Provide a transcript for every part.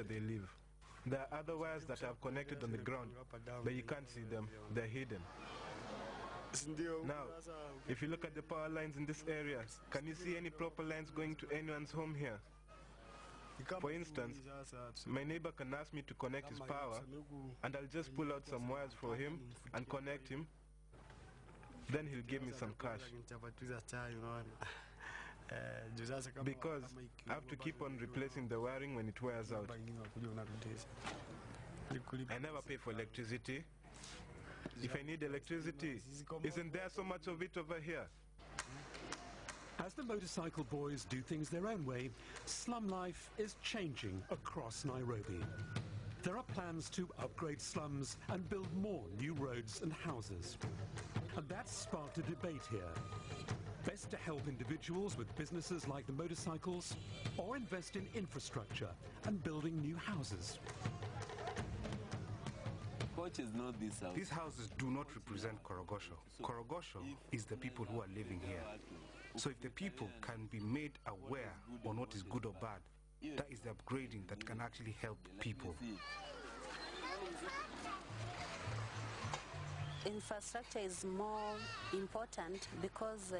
they live. There are other wires that are connected on the ground, but you can't see them. They're hidden. Now, if you look at the power lines in this area, can you see any proper lines going to anyone's home here? For instance, my neighbor can ask me to connect his power, and I'll just pull out some wires for him and connect him. Then he'll give me some cash. Because I have to keep on replacing the wiring when it wears out. I never pay for electricity. If I need electricity, isn't there so much of it over here? As the motorcycle boys do things their own way, slum life is changing across Nairobi. There are plans to upgrade slums and build more new roads and houses. And that's sparked a debate here. Best to help individuals with businesses like the motorcycles, or invest in infrastructure and building new houses. These houses do not represent Korogosho. Korogosho is the people who are living here. So if the people can be made aware on what is good or bad, that is the upgrading that can actually help people. Infrastructure is more important because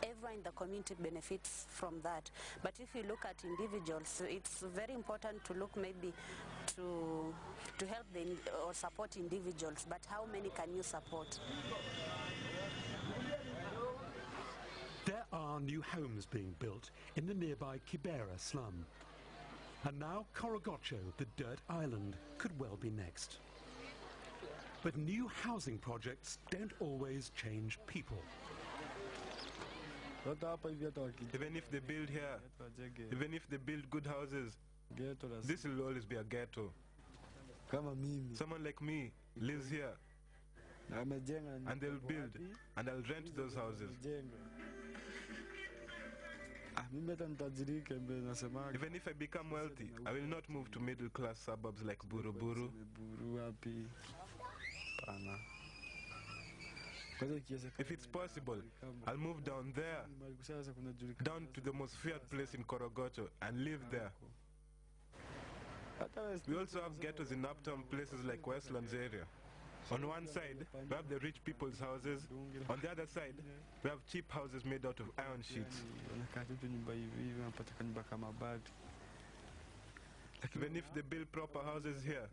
everyone in the community benefits from that. But if you look at individuals, it's very important to look maybe to help or support individuals. But how many can you support? There are new homes being built in the nearby Kibera slum. And now Korogocho, the dirt island, could well be next. But new housing projects don't always change people. Even if they build here, even if they build good houses, this will always be a ghetto. Someone like me lives here, and they'll build, and I'll rent those houses. Even if I become wealthy, I will not move to middle-class suburbs like Buruburu. If it's possible, I'll move down there, down to the most feared place in Korogocho, and live there. We also have ghettos in uptown places like Westlands area. On one side, we have the rich people's houses. On the other side, we have cheap houses made out of iron sheets. Like even if they build proper houses here,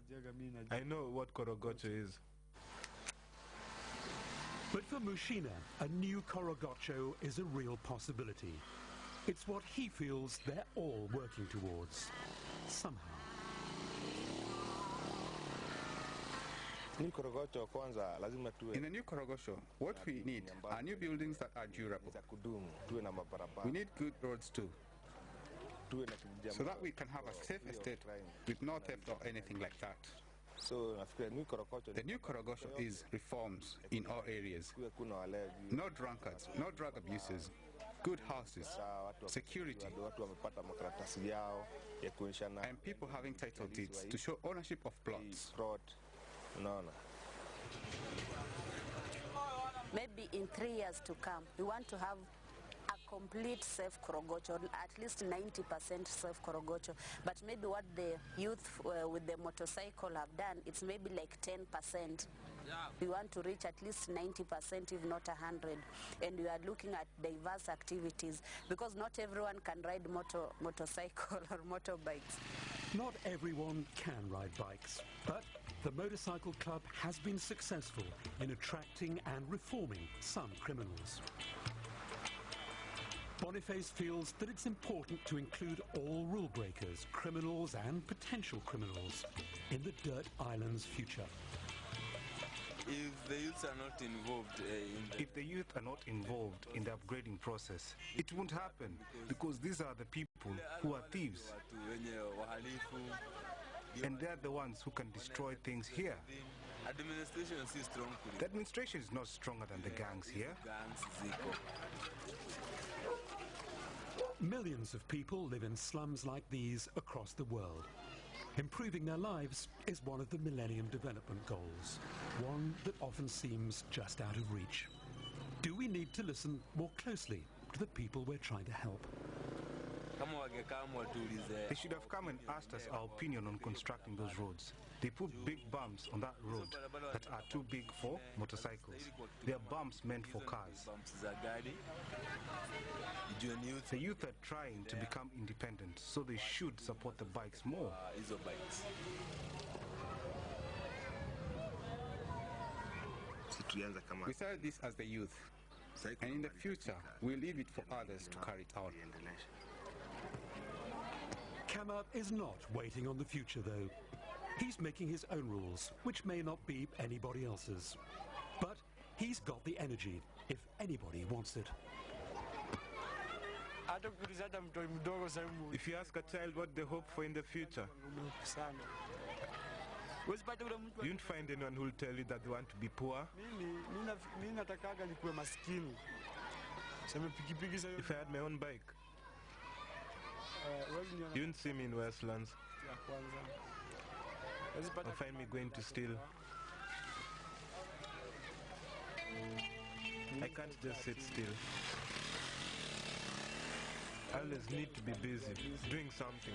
I know what Korogocho is. But for Mushina, a new Korogocho is a real possibility. It's what he feels they're all working towards, somehow. In the new Korogosho, what we need are new buildings that are durable. We need good roads too, so that we can have a safe estate with no theft or anything like that. The new Korogosho is reforms in all areas. No drunkards, no drug abusers, good houses, security, and people having title deeds to show ownership of plots. Maybe in 3 years to come, we want to have a complete safe Korogocho, at least 90% safe Korogocho. But maybe what the youth with the motorcycle have done, it's maybe like 10%. We want to reach at least 90%, if not 100. And we are looking at diverse activities, because not everyone can ride motorcycle or motorbikes. Not everyone can ride bikes, but the Motorcycle Club has been successful in attracting and reforming some criminals. Boniface feels that it's important to include all rule breakers, criminals and potential criminals in the Dirt Island's future. If the youth are not involved If the youth are not involved in the upgrading process, it won't happen, because these are the people who are thieves. And they're the ones who can destroy things here. The administration is not stronger than the gangs here. Millions of people live in slums like these across the world. Improving their lives is one of the Millennium Development Goals, one that often seems just out of reach. Do we need to listen more closely to the people we're trying to help? They should have come and asked us our opinion on constructing those roads. They put big bumps on that road that are too big for motorcycles. They are bumps meant for cars. The youth are trying to become independent, so they should support the bikes more. We started this as the youth, and in the future, we'll leave it for others to carry it out. Kama is not waiting on the future, though. He's making his own rules, which may not be anybody else's. But he's got the energy, if anybody wants it. If you ask a child what they hope for in the future, you won't find anyone who will tell you that they want to be poor. If I had my own bike, you wouldn't see me in Westlands or find me going to steal. I can't just sit still. I always need to be busy, doing something.